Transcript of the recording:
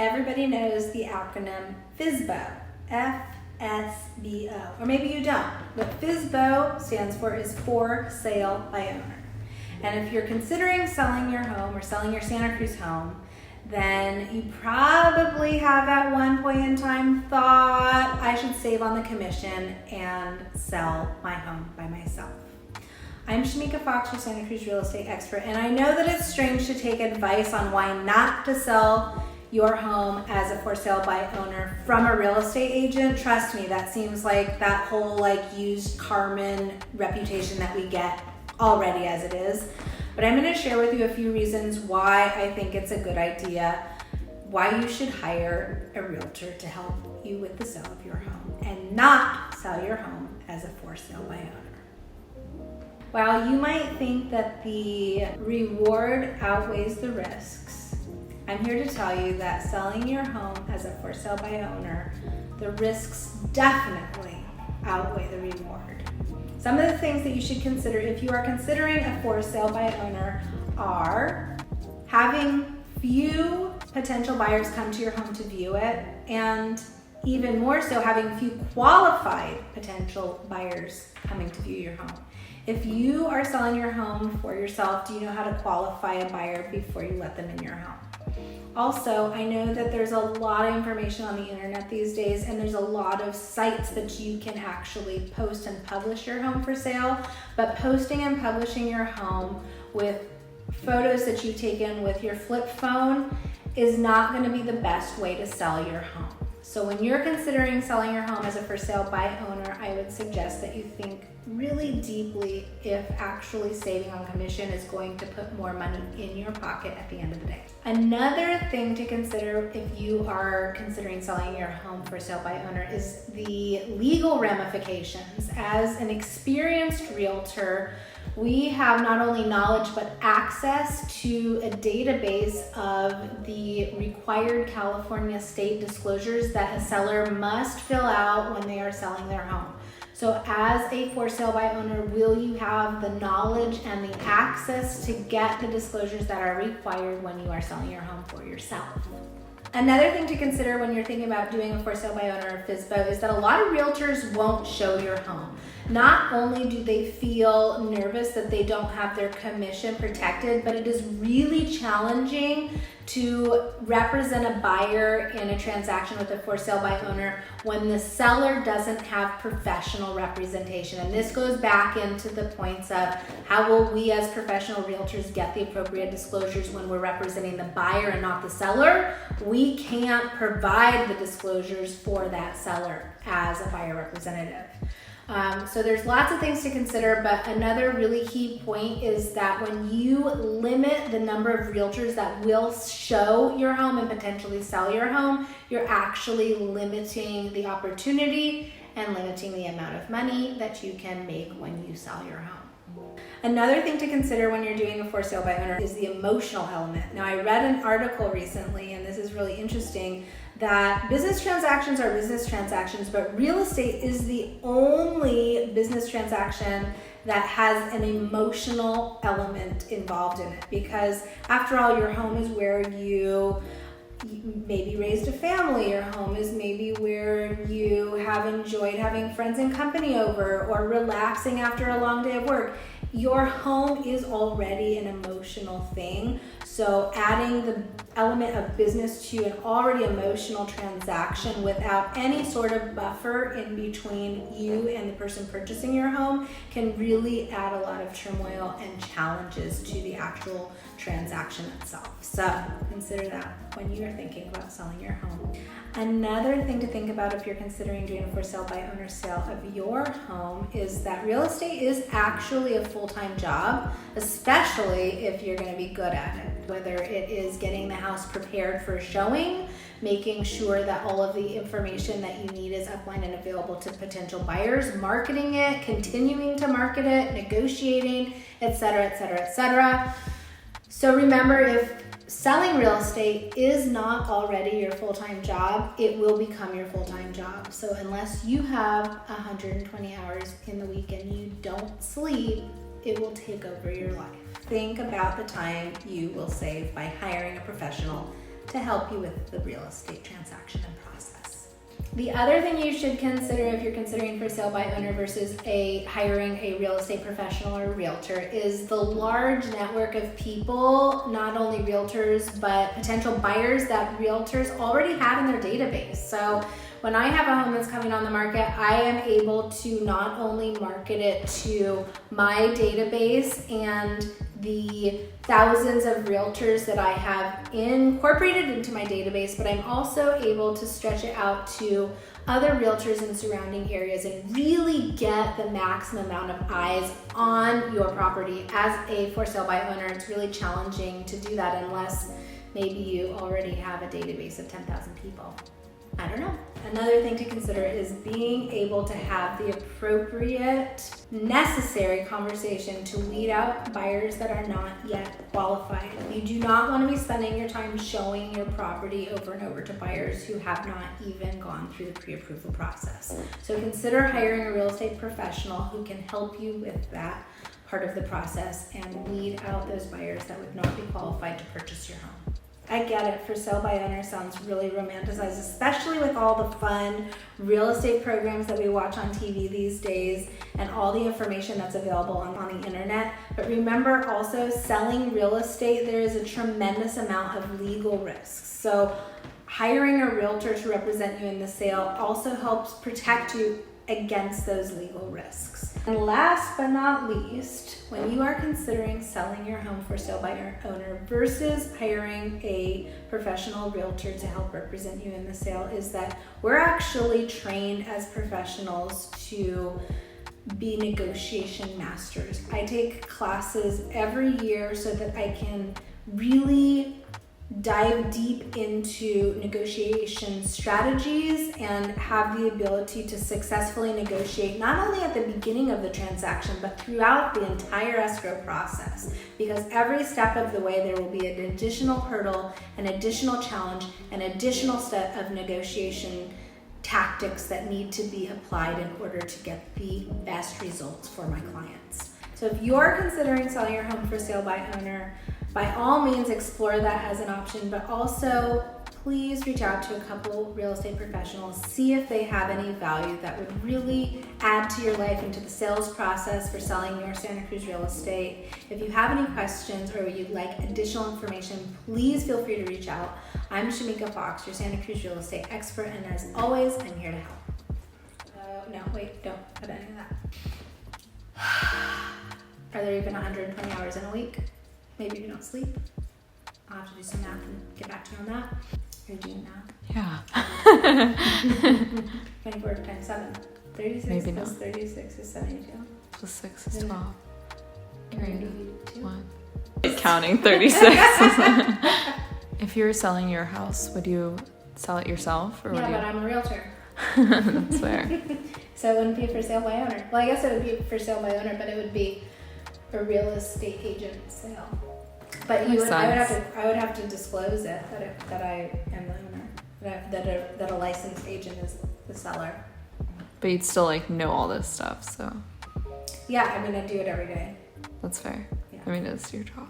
Everybody knows the acronym FSBO, FSBO, or maybe you don't. What FSBO stands for is for sale by owner. And if you're considering selling your home or selling your Santa Cruz home, then you probably have at one point in time thought, I should save on the commission and sell my home by myself. I'm Shemeika Fox, your Santa Cruz real estate expert, and I know that it's strange to take advice on why not to sell your home as a for sale by owner from a real estate agent. Trust me, that seems like that whole used Carmen reputation that we get already as it is. But I'm going to share with you a few reasons why I think it's a good idea, why you should hire a realtor to help you with the sale of your home and not sell your home as a for sale by owner. While you might think that the reward outweighs the risks, I'm here to tell you that selling your home as a for sale by owner, the risks definitely outweigh the reward. Some of the things that you should consider if you are considering a for sale by owner are having few potential buyers come to your home to view it, and even more so having few qualified potential buyers coming to view your home. If you are selling your home for yourself, do you know how to qualify a buyer before you let them in your home? Also, I know that there's a lot of information on the internet these days, and there's a lot of sites that you can actually post and publish your home for sale, but posting and publishing your home with photos that you've taken with your flip phone is not going to be the best way to sell your home. So when you're considering selling your home as a for sale by owner, I would suggest that you think really deeply if actually saving on commission is going to put more money in your pocket at the end of the day. Another thing to consider if you are considering selling your home for sale by owner is the legal ramifications. As an experienced realtor, we have not only knowledge but access to a database of the required California state disclosures that a seller must fill out when they are selling their home. So as a for sale by owner, will you have the knowledge and the access to get the disclosures that are required when you are selling your home for yourself? Another thing to consider when you're thinking about doing a for sale by owner or FSBO is that a lot of realtors won't show your home. Not only do they feel nervous that they don't have their commission protected, but it is really challenging to represent a buyer in a transaction with a for sale by owner when the seller doesn't have professional representation. And this goes back into the points of how will we as professional realtors get the appropriate disclosures when we're representing the buyer and not the seller. We can't provide the disclosures for that seller as a buyer representative. So there's lots of things to consider, but another really key point is that when you limit the number of realtors that will show your home and potentially sell your home, you're actually limiting the opportunity and limiting the amount of money that you can make when you sell your home. Another thing to consider when you're doing a for sale by owner is the emotional element. Now, I read an article recently, and this is really interesting, that business transactions are business transactions, but real estate is the only business transaction that has an emotional element involved in it. Because after all, your home is where you maybe raised a family. Your home is maybe where you have enjoyed having friends and company over or relaxing after a long day of work. Your home is already an emotional thing. So adding the element of business to an already emotional transaction without any sort of buffer in between you and the person purchasing your home can really add a lot of turmoil and challenges to the actual transaction itself. So consider that when you're thinking about selling your home. Another thing to think about if you're considering doing a for sale by owner sale of your home is that real estate is actually a full-time job, especially if you're going to be good at it. Whether it is getting the house prepared for showing, making sure that all of the information that you need is upline and available to potential buyers, marketing it, continuing to market it, negotiating, etc., etc., etc. So remember, if selling real estate is not already your full-time job, it will become your full-time job. So unless you have 120 hours in the week and you don't sleep, it will take over your life. Think about the time you will save by hiring a professional to help you with the real estate transaction and process. The other thing you should consider if you're considering for sale by owner versus hiring a real estate professional or realtor is the large network of people, not only realtors, but potential buyers that realtors already have in their database. So when I have a home that's coming on the market, I am able to not only market it to my database and the thousands of realtors that I have incorporated into my database, but I'm also able to stretch it out to other realtors in surrounding areas and really get the maximum amount of eyes on your property. As a for sale by owner, it's really challenging to do that unless maybe you already have a database of 10,000 people. I don't know. Another thing to consider is being able to have the appropriate, necessary conversation to weed out buyers that are not yet qualified. You do not want to be spending your time showing your property over and over to buyers who have not even gone through the pre-approval process. So consider hiring a real estate professional who can help you with that part of the process and weed out those buyers that would not be qualified to purchase your home. I get it, for sale by owner sounds really romanticized, especially with all the fun real estate programs that we watch on TV these days and all the information that's available on the internet. But remember also, selling real estate, there is a tremendous amount of legal risks. So hiring a realtor to represent you in the sale also helps protect you against those legal risks. And last but not least, when you are considering selling your home for sale by owner versus hiring a professional realtor to help represent you in the sale, is that we're actually trained as professionals to be negotiation masters. I take classes every year so that I can really dive deep into negotiation strategies and have the ability to successfully negotiate not only at the beginning of the transaction but throughout the entire escrow process, because every step of the way there will be an additional hurdle, an additional challenge, an additional set of negotiation tactics that need to be applied in order to get the best results for my clients. So if you're considering selling your home for sale by owner, by all means explore that as an option, but also please reach out to a couple real estate professionals, see if they have any value that would really add to your life and to the sales process for selling your Santa Cruz real estate. If you have any questions or you'd like additional information, please feel free to reach out. I'm Shemeika Fox, your Santa Cruz real estate expert, and as always, I'm here to help. No, wait, don't put any of that. Are there even 120 hours in a week? Maybe you don't sleep. I'll have to do some math and get back to you on that. You're doing math? Yeah. 24 times 7. 36 Maybe plus not. 36 is 72. Plus 6 is 12. 32. 1. Counting 36. If you were selling your house, would you sell it yourself? Or Yeah, would but I'm a realtor. That's fair. So it wouldn't be for sale by owner. Well, I guess it would be for sale by owner, but it would be a real estate agent sale. But I would have to disclose it that I am the owner, that a licensed agent is the seller. But you'd still know all this stuff, so Yeah, I mean I do it every day. that's fair. Yeah. I mean, it's your job.